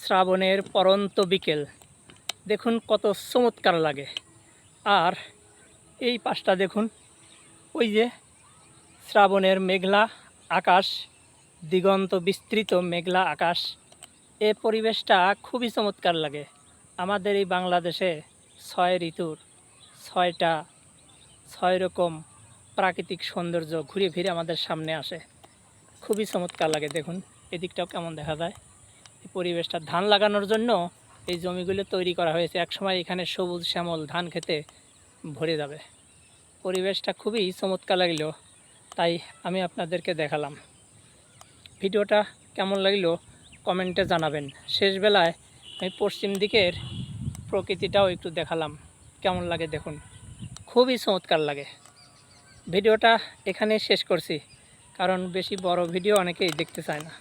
শ্রাবণের পরন্ত বিকেল দেখুন কত চমৎকার লাগে। আর এই পাশটা দেখুন, ওই যে শ্রাবণের মেঘলা আকাশ, দিগন্ত বিস্তৃত মেঘলা আকাশ। এ পরিবেশটা খুবই চমৎকার লাগে। আমাদের এই বাংলাদেশে 6 ঋতুর 6 রকম প্রাকৃতিক সৌন্দর্য ঘুরে ফিরে আমাদের সামনে আসে, খুবই চমৎকার লাগে। দেখুন এদিকটাও কেমন দেখা যায়। এই পরিবেশটা ধান লাগানোর জন্য এই জমিগুলো তৈরি করা হয়েছে। একসময় এখানে সবুজ শ্যামল ধান খেতে ভরে যাবে। পরিবেশটা খুবই চমৎকার লাগলো, তাই আমি আপনাদেরকে দেখালাম। ভিডিওটা কেমন লাগলো কমেন্টে জানাবেন। শেষ বেলায় আমি পশ্চিম দিকের প্রকৃতিটাও একটু দেখালাম, কেমন লাগে দেখুন, খুবই চমৎকার লাগে। ভিডিওটা এখানে শেষ করছি, কারণ বেশি বড় ভিডিও অনেকেই দেখতে চায় না।